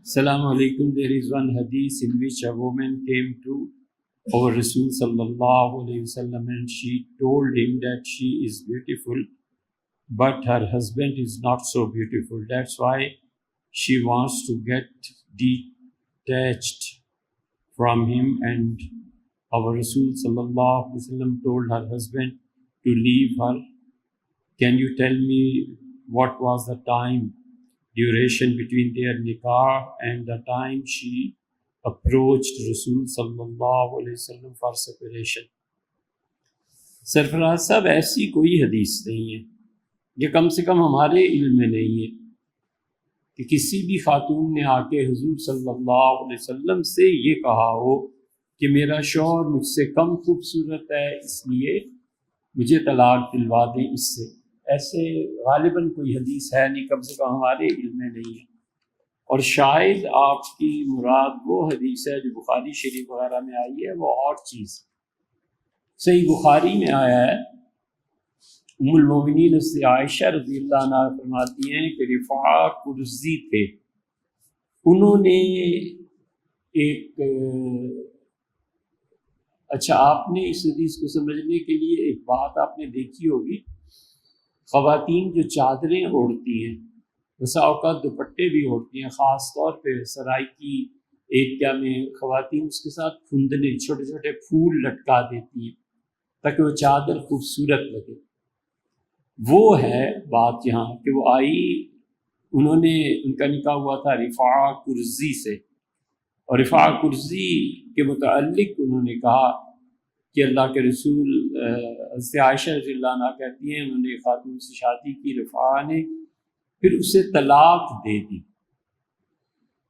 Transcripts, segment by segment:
Assalamu alaikum. There is one hadith in which a woman came to our Rasul sallallahu alayhi wasallam and she told him that she is beautiful, but her husband is not so beautiful. That's why she wants to get detached from him, and our Rasul sallallahu alayhi wasallam told her husband to leave her. Can you tell me what was the duration between their nikah and the time she approached Rasul sallallahu alayhi wasallam for separation? سرفراز صاحب، ایسی کوئی حدیث نہیں ہے، یہ کم سے کم ہمارے علم میں نہیں ہے کہ کسی بھی خاتون نے آ کے حضور صلی اللہ علیہ وسلم سے یہ کہا ہو کہ میرا شوہر مجھ سے کم خوبصورت ہے، اس لیے مجھے طلاق دلوا دیں اس سے۔ ایسے غالباً کوئی حدیث ہے نہیں، کم سے کم ہمارے علم میں نہیں ہے، اور شاید آپ کی مراد وہ حدیث ہے جو بخاری شریف وغیرہ میں آئی ہے، وہ اور چیز۔ صحیح بخاری میں آیا ہے، ام المومنین سے عائشہ رضی اللہ عنہا فرماتی ہیں کہ رفاع کرزی تھے، انہوں نے ایک آپ نے اس حدیث کو سمجھنے کے لیے ایک بات آپ نے دیکھی ہوگی، خواتین جو چادریں اوڑھتی ہیں، بسا اوقات دوپٹے بھی اوڑھتی ہیں، خاص طور پہ سرائکی ایریا میں خواتین اس کے ساتھ پھندنے چھوٹے چھوٹے پھول لٹکا دیتی ہیں تاکہ وہ چادر خوبصورت لگے۔ وہ ہے بات یہاں کہ وہ آئی، انہوں نے ان کا نکاح ہوا تھا رفاع کرزی سے، اور رفاع کرزی کے متعلق انہوں نے کہا کہ اللہ کے رسول حضرت عائشہ رضی اللہ عنہ کہتی ہیں انہوں نے خاتون سے شادی کی، رفاع نے پھر اسے طلاق دے دی،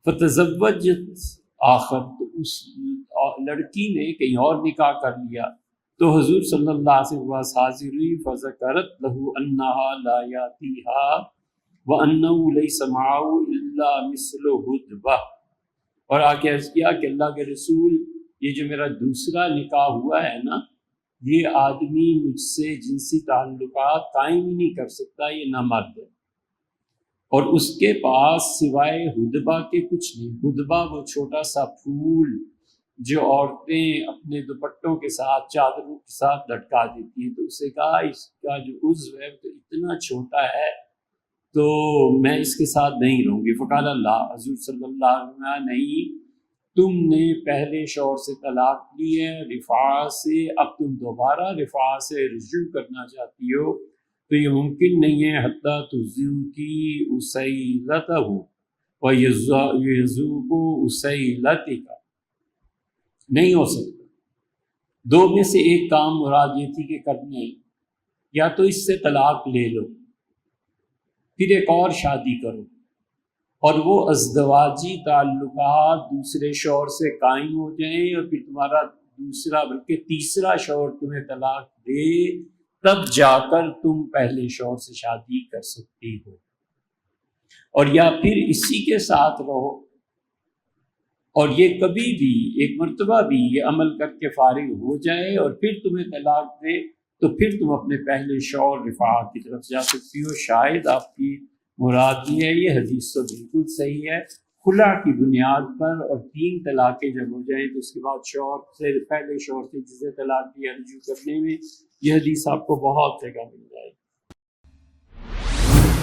فتزوجت آخر، تو اس لڑکی نے کہیں اور نکاح کر لیا، تو حضور صلی اللہ علیہ وسلم واس حاضر ہوئی، فذکرت لہ انہا لا یاتیہا وانہ لیس معہ الا مثل ہدبہ، اور آگے عرض کیا کہ اللہ کے رسول، یہ جو میرا دوسرا نکاح ہوا ہے نا، یہ آدمی مجھ سے جنسی تعلقات قائم ہی نہیں کر سکتا، یہ نامرد ہے، اور اس کے پاس سوائے ہدبہ کے کچھ نہیں۔ ہدبہ وہ چھوٹا سا پھول جو عورتیں اپنے دوپٹوں کے ساتھ چادروں کے ساتھ لٹکا دیتی ہیں، تو اسے کہا اس کا جو عضو ہے تو اتنا چھوٹا ہے تو میں اس کے ساتھ نہیں رہوں گی۔ فقال اللہ، حضور صلی اللہ علیہ وسلم، نہیں، تم نے پہلے شوہر سے طلاق لی ہے رفاع سے، اب تم دوبارہ رفاع سے رجوع کرنا چاہتی ہو تو یہ ممکن نہیں ہے، حتیٰ تذوقی اسیلتہ ویذوق اسیلتک، نہیں ہو سکتا۔ دو میں سے ایک کام مراد یہ تھی کہ کرنے، یا تو اس سے طلاق لے لو پھر ایک اور شادی کرو، اور وہ ازدواجی تعلقات دوسرے شوہر سے قائم ہو جائیں، اور پھر تمہارا دوسرا بلکہ تیسرا شوہر تمہیں طلاق دے، تب جا کر تم پہلے شوہر سے شادی کر سکتی ہو، اور یا پھر اسی کے ساتھ رہو، اور یہ کبھی بھی ایک مرتبہ بھی یہ عمل کر کے فارغ ہو جائے اور پھر تمہیں طلاق دے تو پھر تم اپنے پہلے شوہر رفاع کی طرف جا سکتی ہو۔ شاید آپ کی مراد یہ ہے، یہ حدیث تو بالکل صحیح ہے، خلا کی بنیاد پر، اور 3 طلاقیں جب ہو جائیں تو اس کے بعد شوہر سے، پہلے شوہر سے جسے طلاق دیا رجوع کرنے میں، یہ حدیث آپ کو بہت جگہ مل جائے گی۔